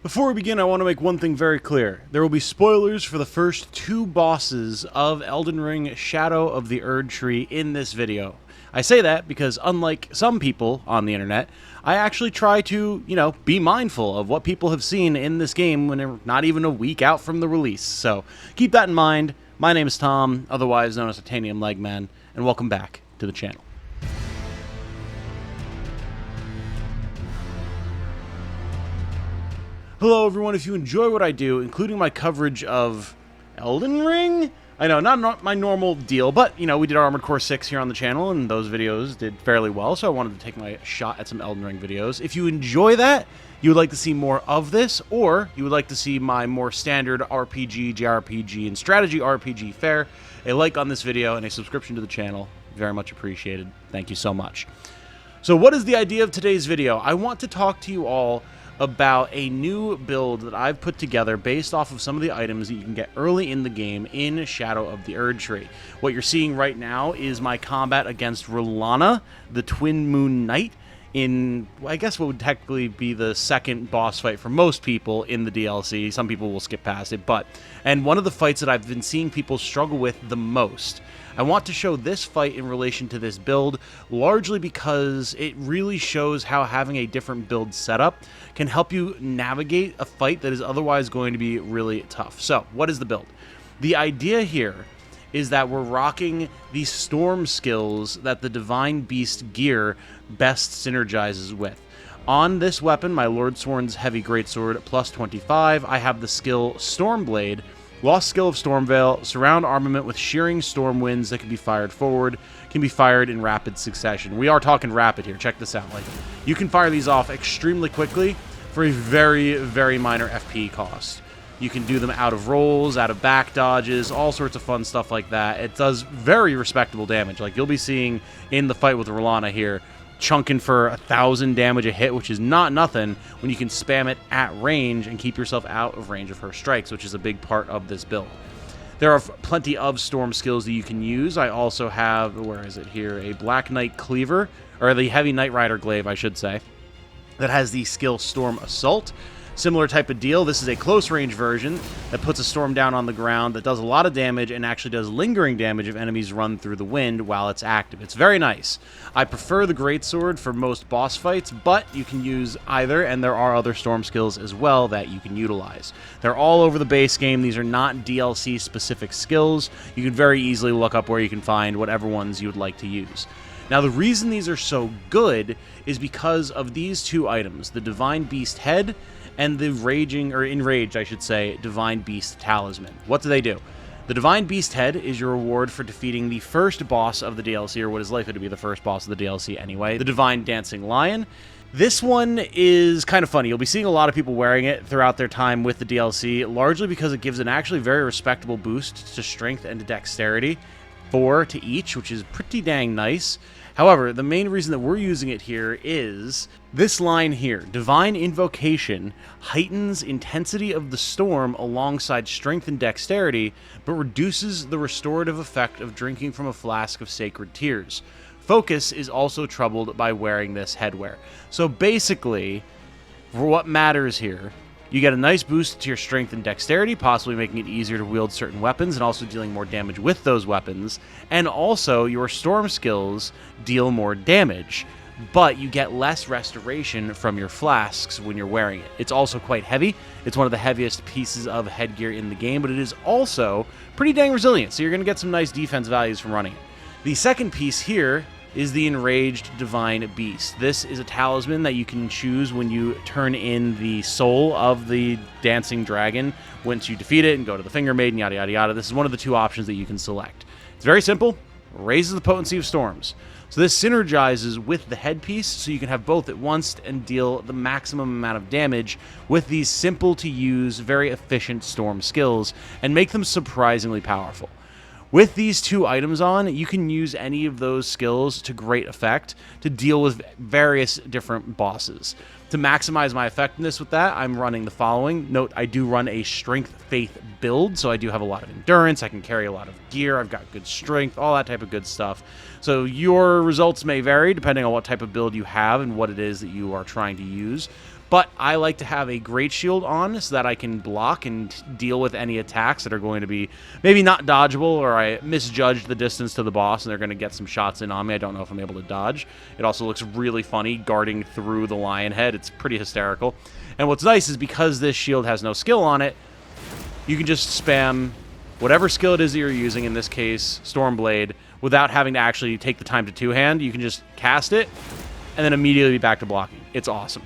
Before we begin, I want to make one thing very clear. There will be spoilers for the first two bosses of Elden Ring Shadow of the Erdtree in this video. I say that because unlike some people on the internet, I actually try to, be mindful of what people have seen in this game when they're not even a week out from the release. So keep that in mind. My name is Tom, otherwise known as Titanium Legman, and welcome back to the channel. Hello everyone, if you enjoy what I do, including my coverage of Elden Ring, I know, not my normal deal, but, we did Armored Core 6 here on the channel, and those videos did fairly well, so I wanted to take my shot at some Elden Ring videos. If you enjoy that, you would like to see more of this, or you would like to see my more standard RPG, JRPG, and strategy RPG fare, a like on this video and a subscription to the channel, very much appreciated. Thank you so much. So what is the idea of today's video? I want to talk to you all about a new build that I've put together based off of some of the items that you can get early in the game in Shadow of the Erdtree. What you're seeing right now is my combat against Rellana, the Twin Moon Knight, in, I guess, what would technically be the second boss fight for most people in the DLC. Some people will skip past it, and one of the fights that I've been seeing people struggle with the most. I want to show this fight in relation to this build, largely because it really shows how having a different build setup can help you navigate a fight that is otherwise going to be really tough. So, what is the build? The idea here is that we're rocking the storm skills that the Divine Beast gear best synergizes with. On this weapon, my Lordsworn's Heavy Greatsword, plus 25, I have the skill Stormblade, Lost skill of Stormveil, surround armament with shearing storm winds that can be fired forward, can be fired in rapid succession. We are talking rapid here, check this out. You can fire these off extremely quickly for a very, very minor FP cost. You can do them out of rolls, out of back dodges, all sorts of fun stuff like that. It does very respectable damage. Like you'll be seeing in the fight with Rellana here, chunking for 1,000 damage a hit, which is not nothing when you can spam it at range and keep yourself out of range of her strikes, which is a big part of this build. There are plenty of storm skills that you can use. I also have, where is it here, a Black Knight Cleaver, or the Heavy Knight Rider Glaive, I should say, that has the skill Storm Assault. Similar type of deal. This is a close range version that puts a storm down on the ground that does a lot of damage and actually does lingering damage if enemies run through the wind while it's active. It's very nice. I prefer the Greatsword for most boss fights, but you can use either, and there are other storm skills as well that you can utilize. They're all over the base game. These are not DLC specific skills. You can very easily look up where you can find whatever ones you would like to use. Now, the reason these are so good is because of these two items, the Divine Beast Head and the Enraged, I should say, Divine Beast Talisman. What do they do? The Divine Beast Head is your reward for defeating the first boss of the DLC, or what is likely to be the first boss of the DLC anyway, the Divine Dancing Lion. This one is kind of funny. You'll be seeing a lot of people wearing it throughout their time with the DLC, largely because it gives an actually very respectable boost to strength and to dexterity, 4 to each, which is pretty dang nice. However, the main reason that we're using it here is this line here. Divine Invocation heightens intensity of the storm alongside strength and dexterity, but reduces the restorative effect of drinking from a flask of sacred tears. Focus is also troubled by wearing this headwear. So basically, for what matters here, you get a nice boost to your strength and dexterity, possibly making it easier to wield certain weapons and also dealing more damage with those weapons. And also, your storm skills deal more damage, but you get less restoration from your flasks when you're wearing it. It's also quite heavy. It's one of the heaviest pieces of headgear in the game, but it is also pretty dang resilient, so you're going to get some nice defense values from running it. The second piece here is the Enraged Divine Beast. This is a talisman that you can choose when you turn in the soul of the dancing dragon once you defeat it and go to the Finger Maiden, yada yada yada. This is one of the two options that you can select. It's very simple, raises the potency of storms. So this synergizes with the headpiece, so you can have both at once and deal the maximum amount of damage with these simple to use, very efficient storm skills and make them surprisingly powerful. With these two items on, you can use any of those skills to great effect to deal with various different bosses. To maximize my effectiveness with that, I'm running the following. Note, I do run a strength faith build, so I do have a lot of endurance, I can carry a lot of gear, I've got good strength, all that type of good stuff. So your results may vary depending on what type of build you have and what it is that you are trying to use. But I like to have a Great Shield on so that I can block and deal with any attacks that are going to be maybe not dodgeable, or I misjudged the distance to the boss and they're going to get some shots in on me. I don't know if I'm able to dodge. It also looks really funny guarding through the lion head. It's pretty hysterical. And what's nice is because this shield has no skill on it, you can just spam whatever skill it is that you're using, in this case, Stormblade, without having to actually take the time to two-hand. You can just cast it and then immediately be back to blocking. It's awesome.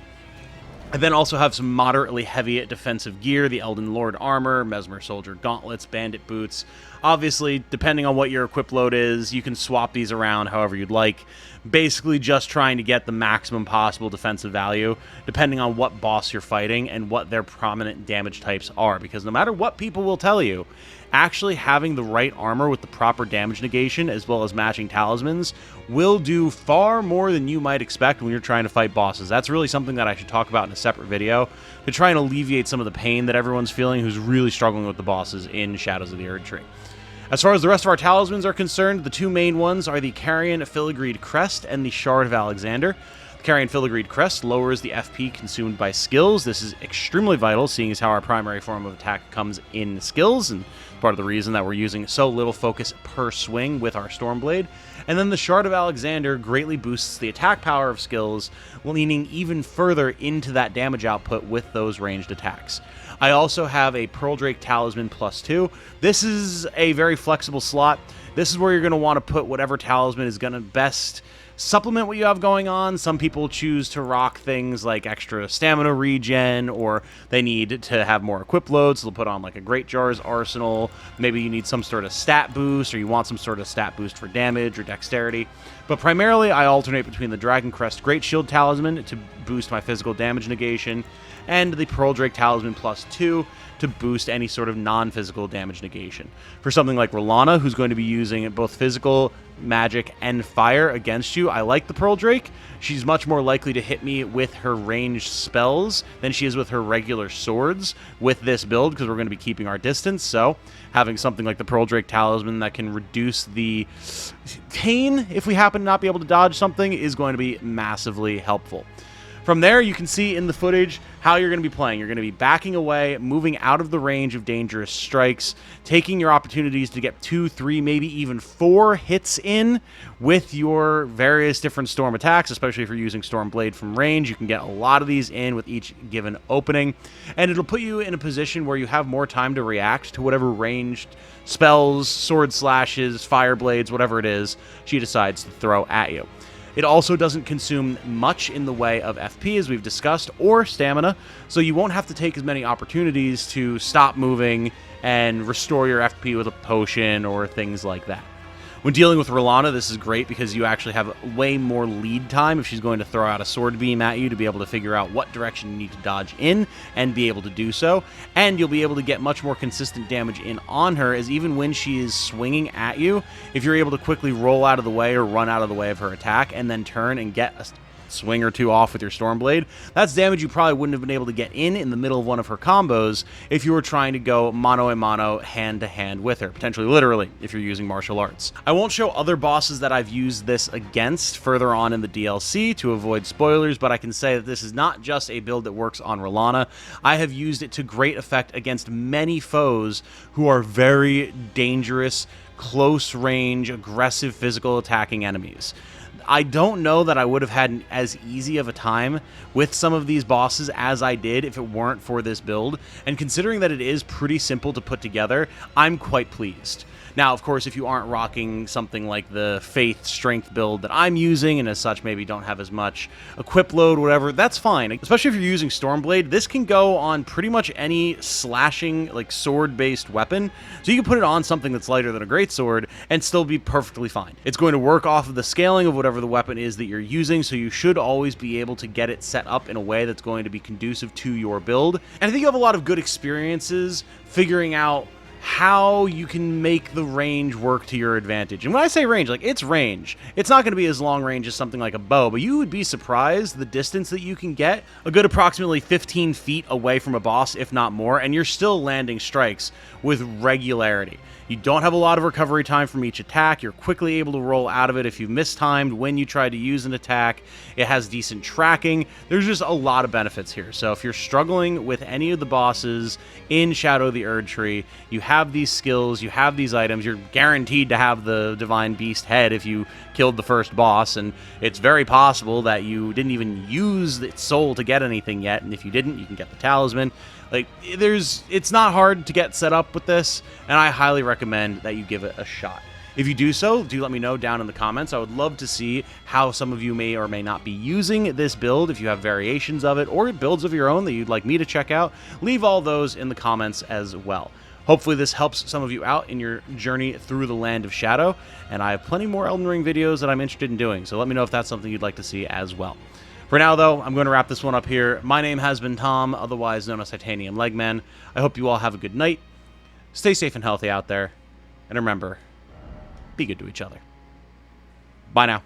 I then also have some moderately heavy defensive gear, the Elden Lord armor, Mesmer Soldier gauntlets, bandit boots. Obviously, depending on what your equip load is, you can swap these around however you'd like. Basically just trying to get the maximum possible defensive value, depending on what boss you're fighting and what their prominent damage types are. Because no matter what people will tell you, actually having the right armor with the proper damage negation as well as matching talismans will do far more than you might expect when you're trying to fight bosses. That's really something that I should talk about in a separate video to try and alleviate some of the pain that everyone's feeling who's really struggling with the bosses in Shadows of the Erdtree. As far as the rest of our talismans are concerned, the two main ones are the Carian Filigreed Crest and the Shard of Alexander. The Carian Filigreed Crest lowers the FP consumed by skills. This is extremely vital, seeing as how our primary form of attack comes in skills, and part of the reason that we're using so little focus per swing with our Stormblade. And then the Shard of Alexander greatly boosts the attack power of skills, leaning even further into that damage output with those ranged attacks. I also have a Pearl Drake Talisman +2. This is a very flexible slot. This is where you're going to want to put whatever talisman is going to best supplement what you have going on. Some people choose to rock things like extra stamina regen, or they need to have more equip loads, so they'll put on like a Great Jar's Arsenal. Maybe you need some sort of stat boost, or you want some sort of stat boost for damage or dexterity. But primarily, I alternate between the Dragon Crest Great Shield Talisman to boost my physical damage negation, and the Pearl Drake Talisman +2 to boost any sort of non-physical damage negation. For something like Rellana, who's going to be using both physical, magic, and fire against you, I like the Pearl Drake. She's much more likely to hit me with her ranged spells than she is with her regular swords with this build, because we're going to be keeping our distance. So having something like the Pearl Drake Talisman that can reduce the pain if we happen to not be able to dodge something is going to be massively helpful. From there, you can see in the footage how you're going to be playing. You're going to be backing away, moving out of the range of dangerous strikes, taking your opportunities to get 2, 3, maybe even 4 hits in with your various different storm attacks, especially if you're using Stormblade from range. You can get a lot of these in with each given opening, and it'll put you in a position where you have more time to react to whatever ranged spells, sword slashes, fire blades, whatever it is she decides to throw at you. It also doesn't consume much in the way of FP, as we've discussed, or stamina, so you won't have to take as many opportunities to stop moving and restore your FP with a potion or things like that. When dealing with Rellana, this is great because you actually have way more lead time if she's going to throw out a sword beam at you to be able to figure out what direction you need to dodge in and be able to do so. And you'll be able to get much more consistent damage in on her, as even when she is swinging at you, if you're able to quickly roll out of the way or run out of the way of her attack and then turn and get a swing or two off with your Stormblade, that's damage you probably wouldn't have been able to get in the middle of one of her combos if you were trying to go mano-a-mano, hand-to-hand with her, potentially literally if you're using martial arts. I won't show other bosses that I've used this against further on in the DLC to avoid spoilers, but I can say that this is not just a build that works on Rellana. I have used it to great effect against many foes who are very dangerous, close-range, aggressive physical attacking enemies. I don't know that I would have had as easy of a time with some of these bosses as I did if it weren't for this build, and considering that it is pretty simple to put together, I'm quite pleased. Now, of course, if you aren't rocking something like the Faith Strength build that I'm using, and as such maybe don't have as much equip load, whatever, that's fine. Especially if you're using Stormblade, this can go on pretty much any slashing, like sword-based weapon. So you can put it on something that's lighter than a greatsword and still be perfectly fine. It's going to work off of the scaling of whatever the weapon is that you're using, so you should always be able to get it set up in a way that's going to be conducive to your build. And I think you have a lot of good experiences figuring out how you can make the range work to your advantage. And when I say range, like, it's range. It's not going to be as long range as something like a bow, but you would be surprised the distance that you can get a good approximately 15 feet away from a boss, if not more, and you're still landing strikes with regularity. You don't have a lot of recovery time from each attack. You're quickly able to roll out of it if you've mistimed when you try to use an attack. It has decent tracking. There's just a lot of benefits here. So if you're struggling with any of the bosses in Shadow of the Erdtree, you have these skills, you have these items, you're guaranteed to have the Divine Beast head if you killed the first boss, and it's very possible that you didn't even use its soul to get anything yet, and if you didn't, you can get the talisman. Like, it's not hard to get set up with this, and I highly recommend that you give it a shot. If you do so, do let me know down in the comments. I would love to see how some of you may or may not be using this build. If you have variations of it or builds of your own that you'd like me to check out, leave all those in the comments as well. Hopefully this helps some of you out in your journey through the Land of Shadow, and I have plenty more Elden Ring videos that I'm interested in doing, so let me know if that's something you'd like to see as well. For now, though, I'm going to wrap this one up here. My name has been Tom, otherwise known as Titanium Legman. I hope you all have a good night. Stay safe and healthy out there. And remember, be good to each other. Bye now.